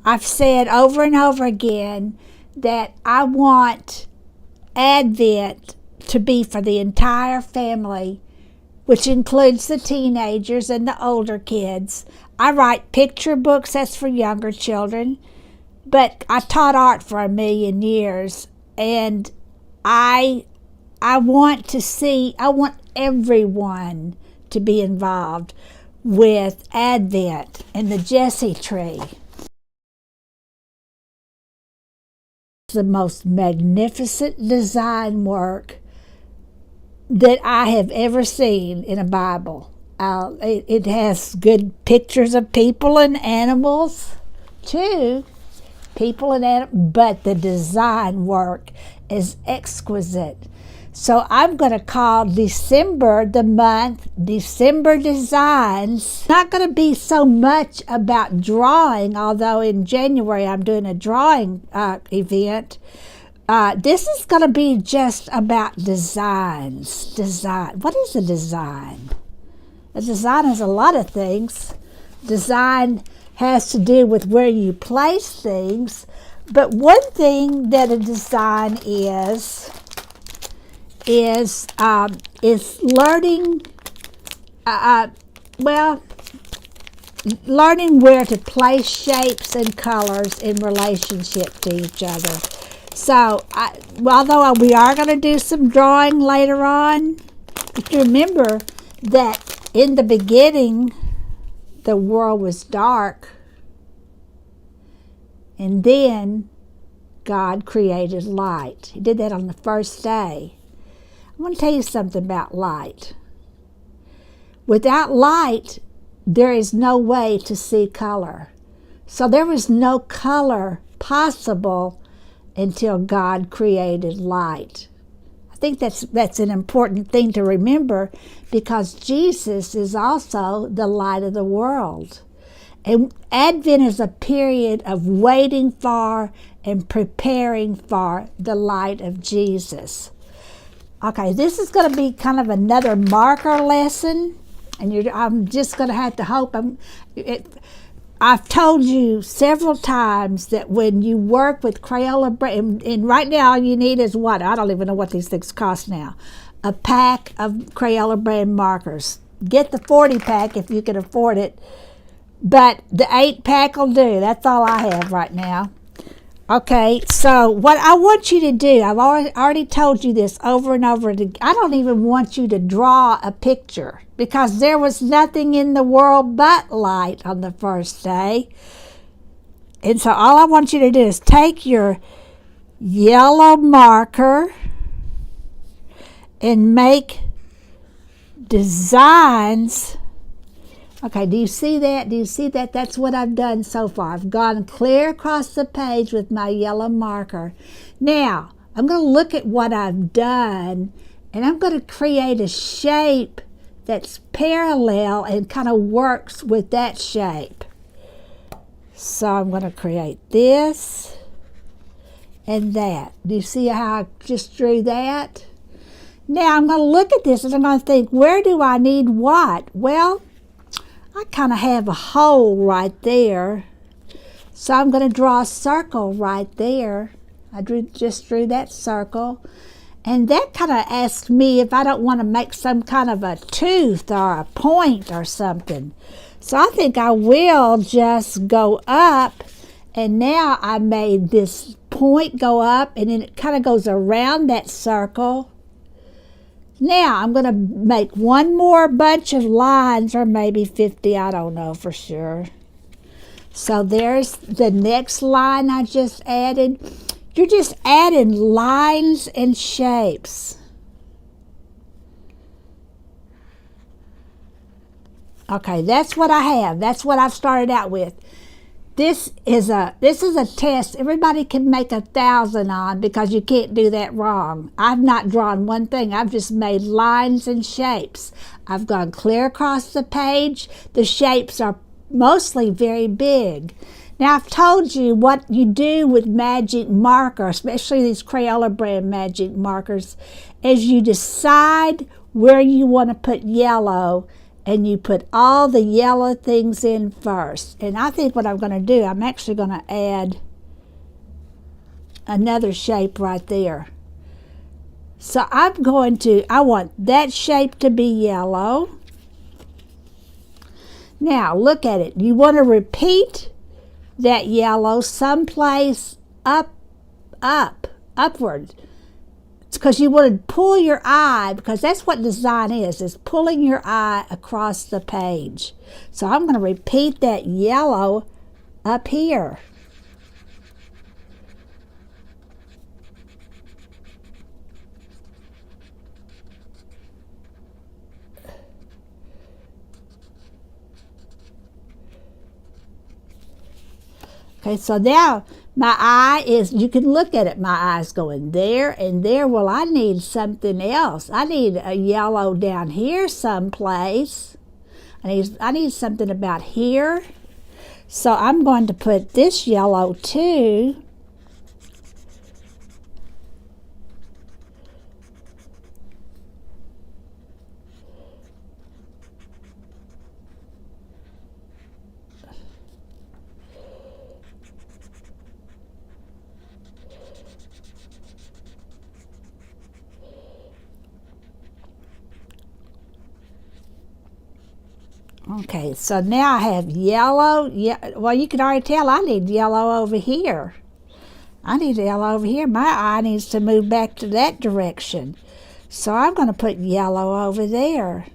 I've said over and over again that I want Advent to be for the entire family, which includes the teenagers and the older kids. I write picture books, that's for younger children, but I taught art for 1,000,000 years, and I want everyone to be involved with Advent and the Jacki tree. The most magnificent design work that I have ever seen in a Bible. It has good pictures of people and animals too, but the design work is exquisite. So I'm going to call December the month December Designs. Not going to be so much about drawing, although in January I'm doing a drawing event. This is going to be just about designs. Design. What is a design? A design is a lot of things. Design has to do with where you place things, but one thing that a design is learning, learning where to place shapes and colors in relationship to each other. So, although we are going to do some drawing later on, if you remember that in the beginning, the world was dark, and then God created light. He did that on the first day. I want to tell you something about light. Without light, there is no way to see color. So there was no color possible until God created light. I think that's an important thing to remember, because Jesus is also the light of the world. And Advent is a period of waiting for and preparing for the light of Jesus. Okay, this is going to be kind of another marker lesson, and I'm just going to have to hope. I've told you several times that when you work with Crayola brand, and right now all you need is what? I don't even know what these things cost now. A pack of Crayola brand markers. Get the 40 pack if you can afford it, but the 8 pack will do. That's all I have right now. Okay, so what I want you to do, I've already told you this over and over again. I don't even want you to draw a picture, because there was nothing in the world but light on the first day. And so all I want you to do is take your yellow marker and make designs. Okay, do you see that? Do you see that? That's what I've done so far. I've gone clear across the page with my yellow marker. Now, I'm going to look at what I've done, and I'm going to create a shape that's parallel and kind of works with that shape. So I'm going to create this and that. Do you see how I just drew that? Now I'm going to look at this and I'm going to think, where do I need what? Well, I kind of have a hole right there, so I'm going to draw a circle right there. I just drew that circle, and that kind of asks me if I don't want to make some kind of a tooth or a point or something. So I think I will just go up, and now I made this point go up, and then it kind of goes around that circle. Now I'm going to make one more bunch of lines, or maybe 50, I don't know for sure. So there's the next line I just added. You're just adding lines and shapes. Okay, that's what I have. That's what I've started out with. This is a test everybody can make 1,000 on, because you can't do that wrong. I've not drawn one thing. I've just made lines and shapes. I've gone clear across the page. The shapes are mostly very big. Now, I've told you what you do with magic marker, especially these Crayola brand magic markers, is you decide where you want to put yellow, and you put all the yellow things in first. And I think what I'm going to do, I'm actually going to add another shape right there. So I want that shape to be yellow. Now look at it. You want to repeat that yellow someplace upward. It's because you want to pull your eye, because that's what design is pulling your eye across the page. So I'm going to repeat that yellow up here. Okay, so now my eye is, you can look at it, my eye's going there and there. Well, I need something else. I need a yellow down here someplace. I need something about here. So I'm going to put this yellow too. Okay, so now I have yellow. Yeah, well, you can already tell I need yellow over here. I need yellow over here. My eye needs to move back to that direction. So I'm going to put yellow over there.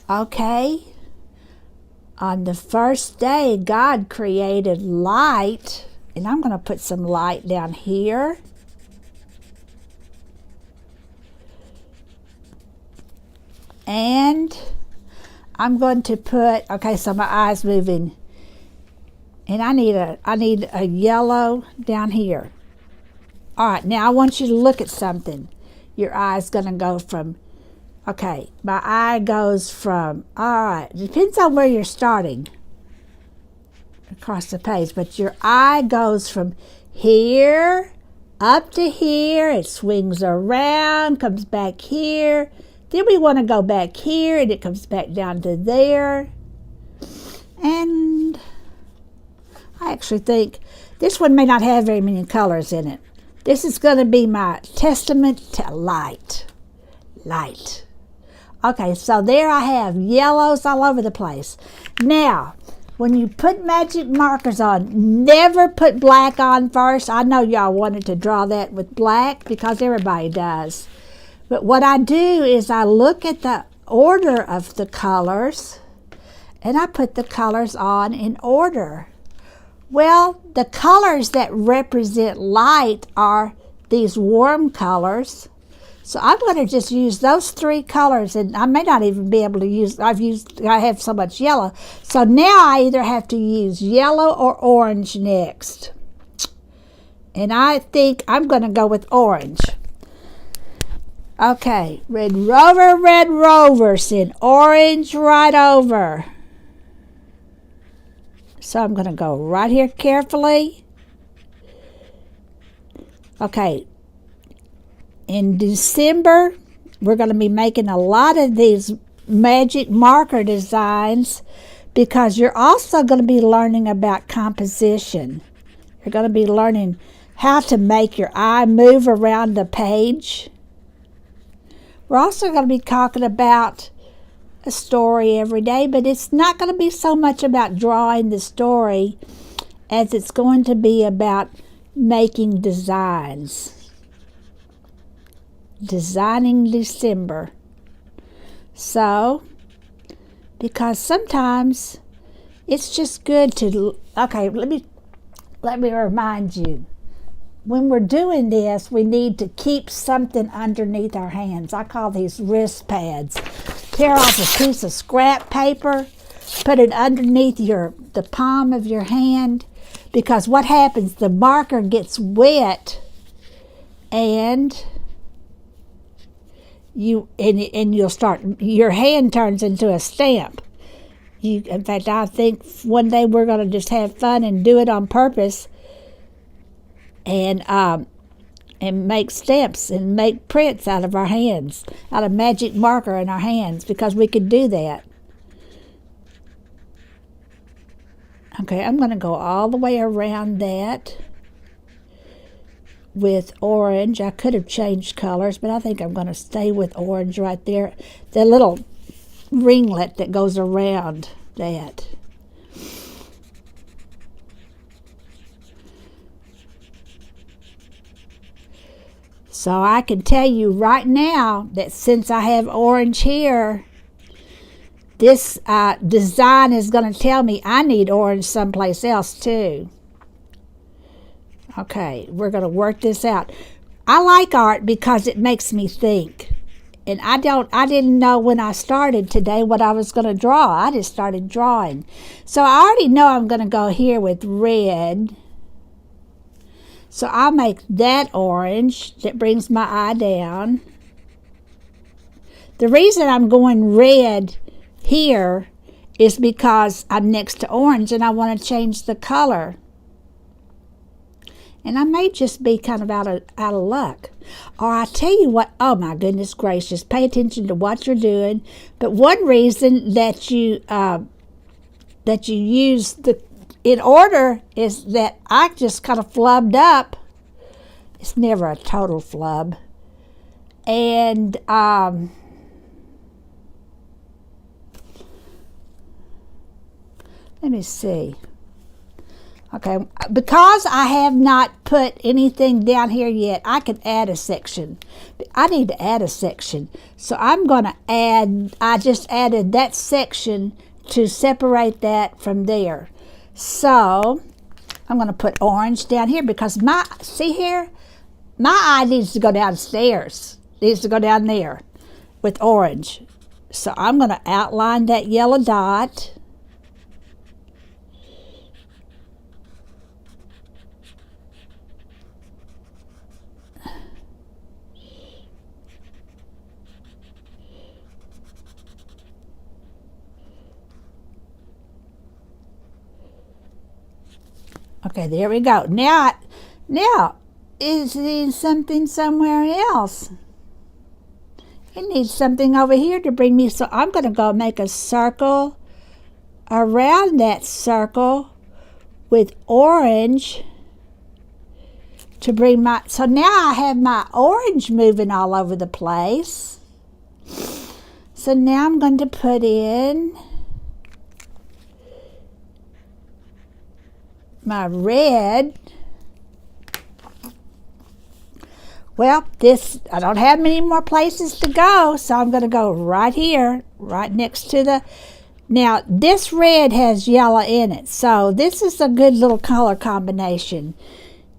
Okay. On the first day, God created light. And I'm going to put some light down here. And I'm going to put, okay, so my eye's moving. And I need a yellow down here. All right, now I want you to look at something. Your eye's going to go from, okay, my eye goes from, all right, it depends on where you're starting across the page, but your eye goes from here up to here. It swings around, comes back here. Then we want to go back here, and it comes back down to there. And I actually think this one may not have very many colors in it. This is going to be my testament to light. Light. Okay, so there I have yellows all over the place. Now, when you put magic markers on, never put black on first. I know y'all wanted to draw that with black because everybody does. But what I do is I look at the order of the colors and I put the colors on in order. Well, the colors that represent light are these warm colors. So I'm going to just use those three colors, and I may not even be able to use, I have so much yellow. So now I either have to use yellow or orange next. And I think I'm going to go with orange. Okay, Red Rover, send orange right over. So I'm going to go right here carefully. Okay, in December, we're going to be making a lot of these magic marker designs because you're also going to be learning about composition. You're going to be learning how to make your eye move around the page. We're also going to be talking about a story every day, but it's not going to be so much about drawing the story as it's going to be about making designs. Designing December. So, because sometimes it's just good to, okay, let me remind you. When we're doing this, we need to keep something underneath our hands. I call these wrist pads. Tear off a piece of scrap paper, put it underneath the palm of your hand, because what happens, the marker gets wet and you'll start, your hand turns into a stamp. In fact, I think one day we're going to just have fun and do it on purpose. And and make stamps and make prints out of our hands, out of magic marker in our hands, because we could do that. Okay, I'm going to go all the way around that with orange. I could have changed colors, but I think I'm going to stay with orange right there. The little ringlet that goes around that. So I can tell you right now that since I have orange here, this design is going to tell me I need orange someplace else too. Okay, we're going to work this out. I like art because it makes me think. And I didn't know when I started today what I was going to draw. I just started drawing. So I already know I'm going to go here with red. So I'll make that orange. That brings my eye down. The reason I'm going red here is because I'm next to orange and I want to change the color. And I may just be kind of out of luck. Or I tell you what, oh my goodness gracious, pay attention to what you're doing. But one reason that you use the in order is that I just kind of flubbed up. It's never a total flub. And let me see. Okay, because I have not put anything down here yet, I could add a section. I need to add a section. So I'm going to add, I just added that section to separate that from there. So I'm going to put orange down here because see here? My eye needs to go downstairs. Needs to go down there with orange. So I'm going to outline that yellow dot. Okay, there we go. Now it needs something somewhere else. It needs something over here to bring me, so I'm going to go make a circle around that circle with orange to bring my, so now I have my orange moving all over the place. So now I'm going to put in my red. Well, I don't have many more places to go, so I'm going to go right here, right next to the, now this red has yellow in it, so this is a good little color combination.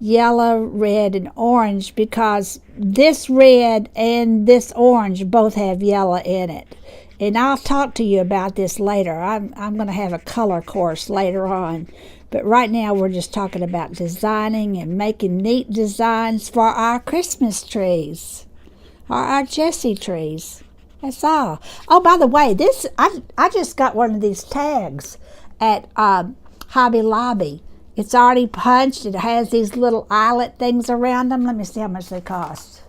Yellow, red, and orange, because this red and this orange both have yellow in it. And I'll talk to you about this later. I'm going to have a color course later on. But right now we're just talking about designing and making neat designs for our Christmas trees, or our Jessie trees. That's all. Oh, by the way, I just got one of these tags at Hobby Lobby. It's already punched. It has these little eyelet things around them. Let me see how much they cost.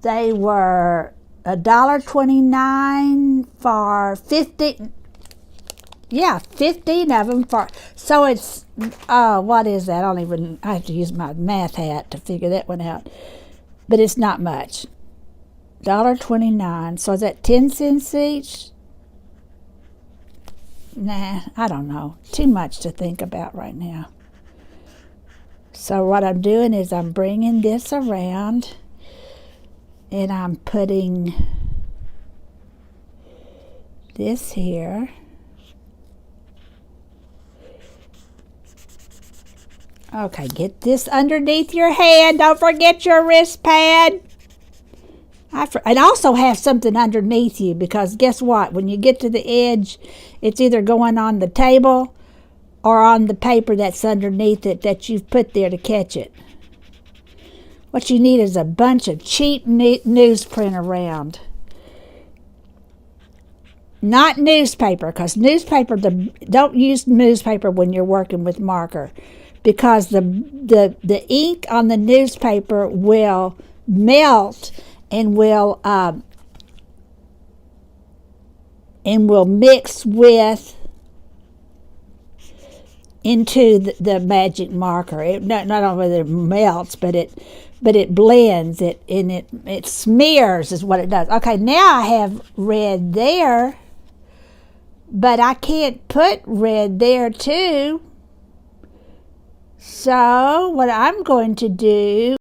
They were $1.29 for 50. Yeah, 15 of them for, so it's, what is that? I have to use my math hat to figure that one out. But it's not much. $1.29. So is that 10 cents each? Nah, I don't know. Too much to think about right now. So what I'm doing is I'm bringing this around and I'm putting this here. Okay, get this underneath your hand. Don't forget your wrist pad. And also have something underneath you, because guess what? When you get to the edge, it's either going on the table or on the paper that's underneath it that you've put there to catch it. What you need is a bunch of cheap newsprint around. Not newspaper, because don't use newspaper when you're working with marker. because the ink on the newspaper will melt and will mix with into the magic marker. It not only that it melts, but it blends it, and it smears is what it does. Okay, now I have red there, but I can't put red there too. So what I'm going to do